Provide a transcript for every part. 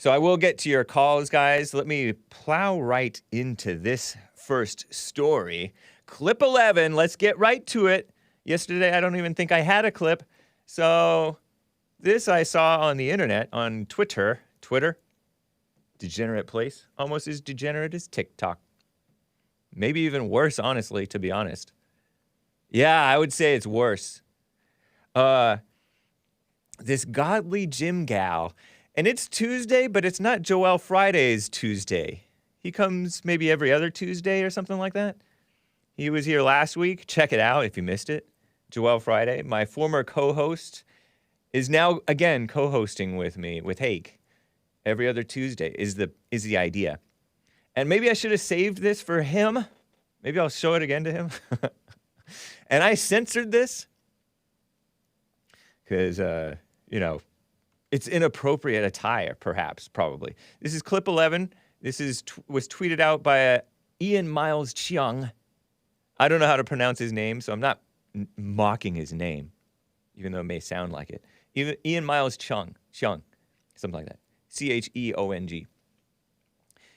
So I will get to your calls, guys. Let me plow right into this first story. Clip 11, let's get right to it. Yesterday, I don't even think I had a clip. So this I saw on the internet, on Twitter, degenerate place, almost as degenerate as TikTok. Maybe even worse, honestly, to be honest. Yeah, I would say it's worse. This godly gym gal, and it's Tuesday, but it's not Joel Friday's Tuesday. He comes maybe every other Tuesday or something like that. He was here last week. Check it out if you missed it. Joel Friday, my former co-host, is now again co-hosting with me with Hake. Every other Tuesday is the idea. And maybe I should have saved this for him. Maybe I'll show it again to him. And I censored this because, it's inappropriate attire, perhaps, probably. This is clip 11. This was tweeted out by Ian Miles Cheong. I don't know how to pronounce his name, so I'm not mocking his name, even though it may sound like it. Ian Miles Cheong, something like that. Cheong.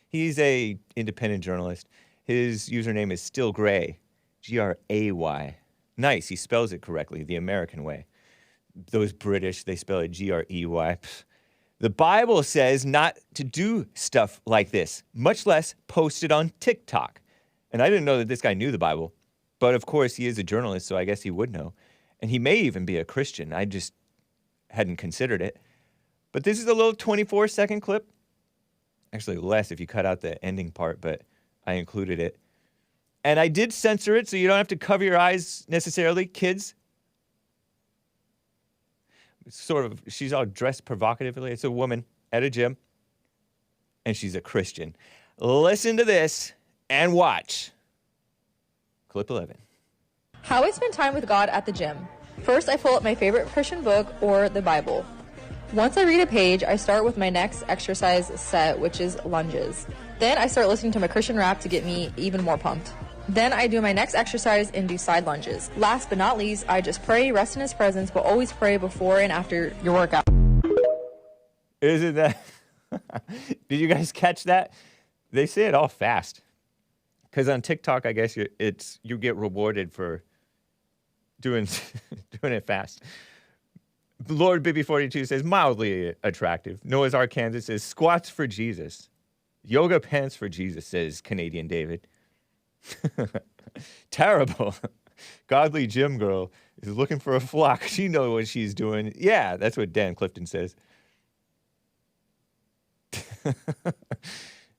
He's a independent journalist. His username is Still Gray, Gray. Nice, he spells it correctly, the American way. Those British, they spell it Grey. The Bible says not to do stuff like this, much less post it on TikTok. And I didn't know that this guy knew the Bible, but of course he is a journalist, so I guess he would know. And he may even be a Christian. I just hadn't considered it. But this is a little 24-second clip. Actually, less if you cut out the ending part, but I included it. And I did censor it, so you don't have to cover your eyes necessarily, kids. She's all dressed provocatively. It's a woman at a gym, and she's a Christian. Listen to this and watch. Clip 11. How I spend time with God at the gym. First, I pull up my favorite Christian book or the Bible. Once I read a page, I start with my next exercise set, which is lunges. Then I start listening to my Christian rap to get me even more pumped. Then I do my next exercise and do side lunges. Last but not least, I just pray, rest in his presence, but always pray before and after your workout. Isn't that... Did you guys catch that? They say it all fast. Because on TikTok, I guess you get rewarded for doing it fast. Lord Bibby 42 says mildly attractive. Noah's Ark Kansas says squats for Jesus. Yoga pants for Jesus, says Canadian David. Terrible. Godly gym girl is looking for a flock. She knows what she's doing. Yeah, that's what Dan Clifton says.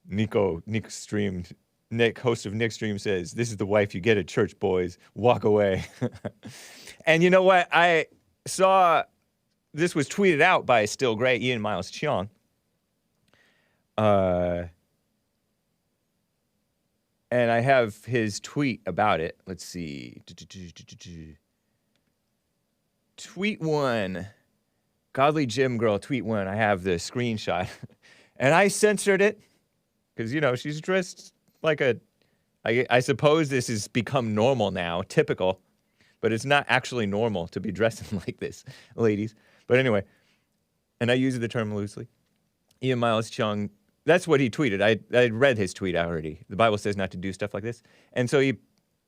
Nick, host of Nick Stream, says, this is the wife you get at church, boys. Walk away. And you know what? I saw this was tweeted out by Still Gray, Ian Miles Cheong. And I have his tweet about it. Let's see. Tweet 1. Godly gym girl, tweet 1. I have the screenshot. And I censored it. Because, she's dressed like I suppose this has become normal now, typical. But it's not actually normal to be dressing like this, ladies. But anyway, and I use the term loosely. Ian Miles Cheong, that's what he tweeted. I read his tweet already. The Bible says not to do stuff like this. And so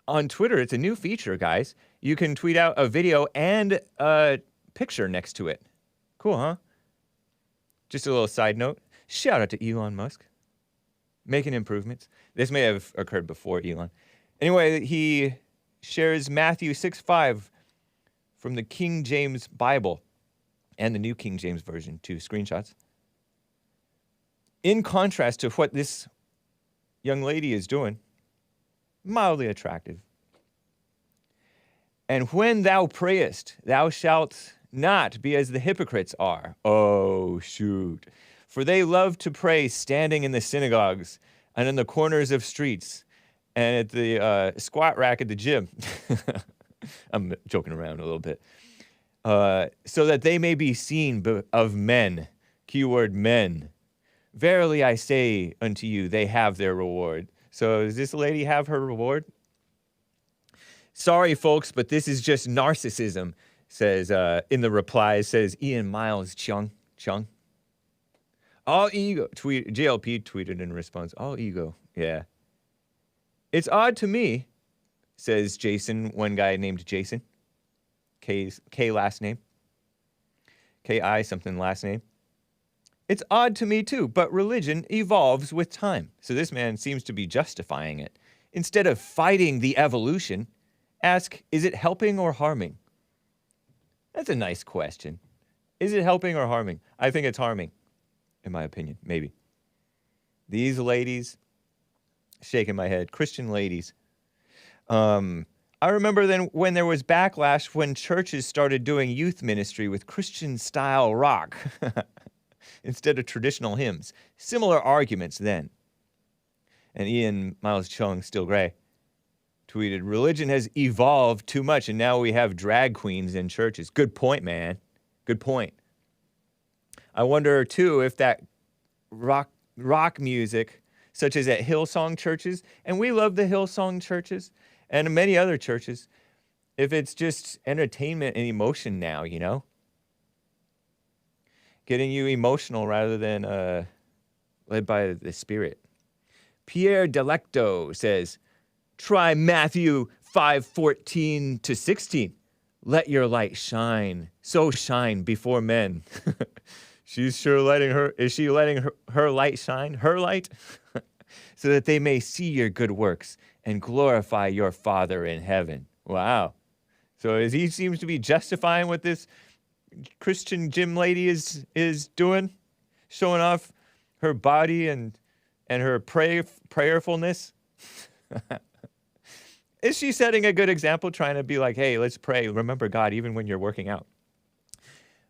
on Twitter, it's a new feature, guys. You can tweet out a video and a picture next to it. Cool, huh? Just a little side note. Shout out to Elon Musk. Making improvements. This may have occurred before Elon. Anyway, he shares Matthew 6:5 from the King James Bible and the New King James Version, 2 screenshots. In contrast to what this young lady is doing, mildly attractive. And when thou prayest, thou shalt not be as the hypocrites are. Oh, shoot. For they love to pray standing in the synagogues and in the corners of streets and at the squat rack at the gym. I'm joking around a little bit. So that they may be seen of men. Keyword men. Verily I say unto you, they have their reward. So does this lady have her reward? Sorry, folks, but this is just narcissism, says, in the replies, says Ian Miles Cheong. All ego. JLP tweeted in response, all ego. Yeah. It's odd to me, says Jason, one guy named Jason. K last name. K-I something last name. It's odd to me too, but religion evolves with time. So this man seems to be justifying it. Instead of fighting the evolution, ask, is it helping or harming? That's a nice question. Is it helping or harming? I think it's harming, in my opinion, maybe. These ladies, shaking my head, Christian ladies. I remember then when there was backlash when churches started doing youth ministry with Christian-style rock instead of traditional hymns. Similar arguments then. And Ian Miles Chung, still gray, tweeted, religion has evolved too much, and now we have drag queens in churches. Good point, man. Good point. I wonder, too, if that rock music, such as at Hillsong churches, and we love the Hillsong churches, and many other churches, if it's just entertainment and emotion now, you know? Getting you emotional rather than led by the Spirit. Pierre Delecto says, try Matthew 5:14 to 16. Let your light shine, so shine before men. She's sure letting her, is she letting her light shine, her light? So that they may see your good works and glorify your Father in heaven. Wow. So as he seems to be justifying what this Christian gym lady is doing, showing off her body and her prayerfulness. Is she setting a good example, trying to be like, hey, let's pray, remember God, even when you're working out?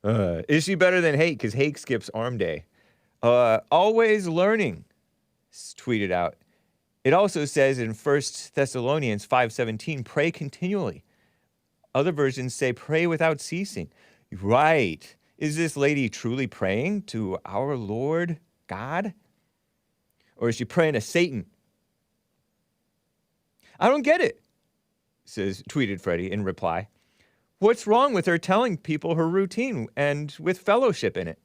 Is she better than Hake? Because Hake skips arm day. Always learning, tweeted out. It also says in 1 Thessalonians 5:17, pray continually. Other versions say pray without ceasing. Right. Is this lady truly praying to our Lord God? Or is she praying to Satan? I don't get it, tweeted Freddie in reply. What's wrong with her telling people her routine and with fellowship in it?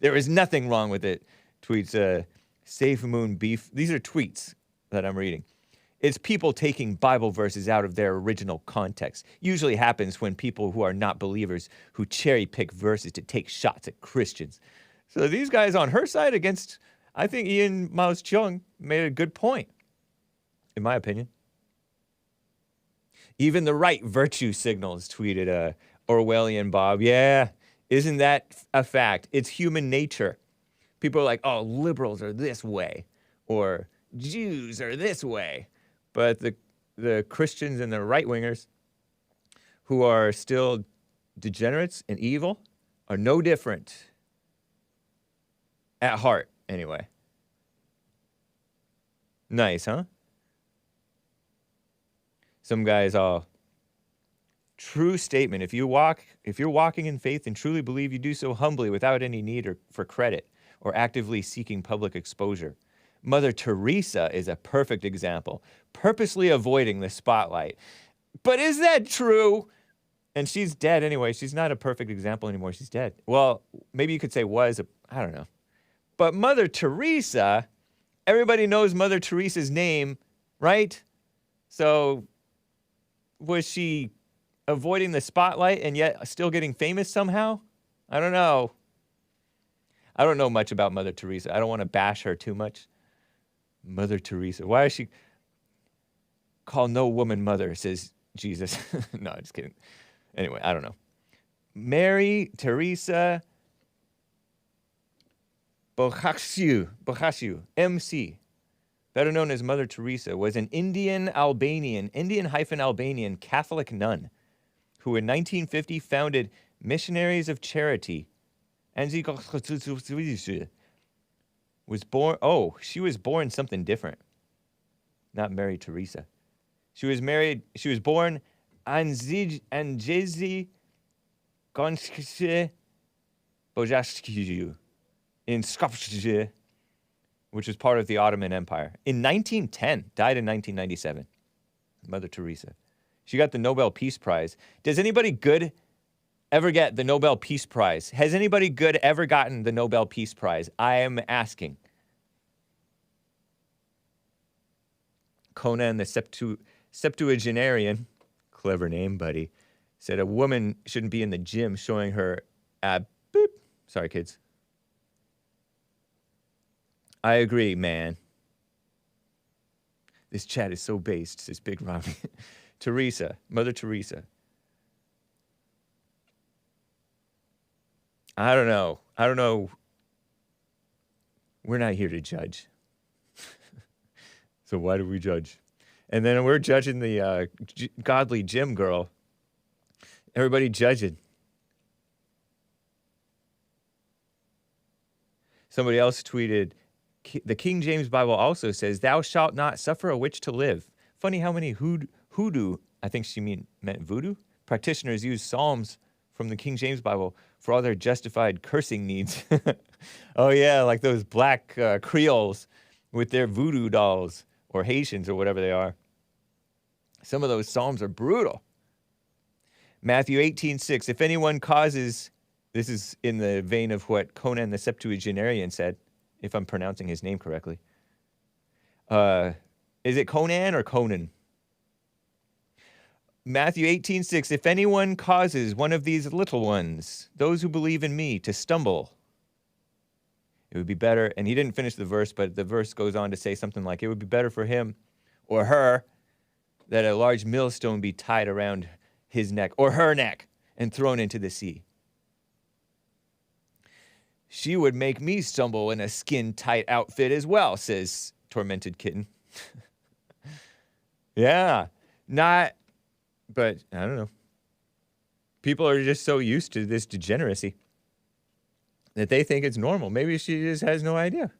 There is nothing wrong with it, tweets Safe Moon Beef. These are tweets that I'm reading. It's people taking Bible verses out of their original context. Usually happens when people who are not believers who cherry pick verses to take shots at Christians. So these guys on her side against, I think Ian Miles Chung made a good point, in my opinion. Even the right virtue signals, tweeted Orwellian Bob. Yeah, isn't that a fact? It's human nature. People are like, oh, liberals are this way, or Jews are this way. But the Christians and the right-wingers who are still degenerates and evil are no different. At heart, anyway. Nice, huh? Some guys all true statement. If you're walking in faith and truly believe, you do so humbly without any need for credit or actively seeking public exposure. Mother Teresa is a perfect example, purposely avoiding the spotlight. But is that true? And she's dead anyway. She's not a perfect example anymore. She's dead. Well, maybe you could say I don't know. But Mother Teresa, everybody knows Mother Teresa's name, right? So was she avoiding the spotlight and yet still getting famous somehow? I don't know. I don't know much about Mother Teresa. I don't want to bash her too much. Mother Teresa. Why is she call no woman mother, says Jesus. No, just kidding. Anyway, I don't know. Mary Teresa Boccaccio, MC, better known as Mother Teresa, was an Indian-Albanian Catholic nun who in 1950 founded Missionaries of Charity. And she was born something different. Not Mary Teresa. She was born Anjezi Gonskise Bojaskiu in Skopje, which was part of the Ottoman Empire. In 1910, died in 1997. Mother Teresa. She got the Nobel Peace Prize. Does anybody good ever get the Nobel Peace Prize? Has anybody good ever gotten the Nobel Peace Prize? I am asking. Conan the Septuagenarian, clever name, buddy, said a woman shouldn't be in the gym showing her ab. Boop. Sorry, kids. I agree, man. This chat is so based, says Big Robbie. Teresa, Mother Teresa. I don't know. We're not here to judge. So why do we judge? And then we're judging the godly gym girl. Everybody judging. Somebody else tweeted, the King James Bible also says, thou shalt not suffer a witch to live. Funny how many hoodoo, I think she meant voodoo, practitioners use Psalms from the King James Bible for all their justified cursing needs. Oh yeah, like those black Creoles with their voodoo dolls, or Haitians, or whatever they are. Some of those Psalms are brutal. Matthew 18:6, if anyone causes, this is in the vein of what Conan the Septuagenarian said, if I'm pronouncing his name correctly. Is it Conan or Conan? Matthew 18:6, if anyone causes one of these little ones, those who believe in me, to stumble, it would be better, and he didn't finish the verse, but the verse goes on to say something like, it would be better for him or her that a large millstone be tied around his neck or her neck and thrown into the sea. She would make me stumble in a skin-tight outfit as well, says Tormented Kitten. Yeah, but I don't know. People are just so used to this degeneracy that they think it's normal. Maybe she just has no idea.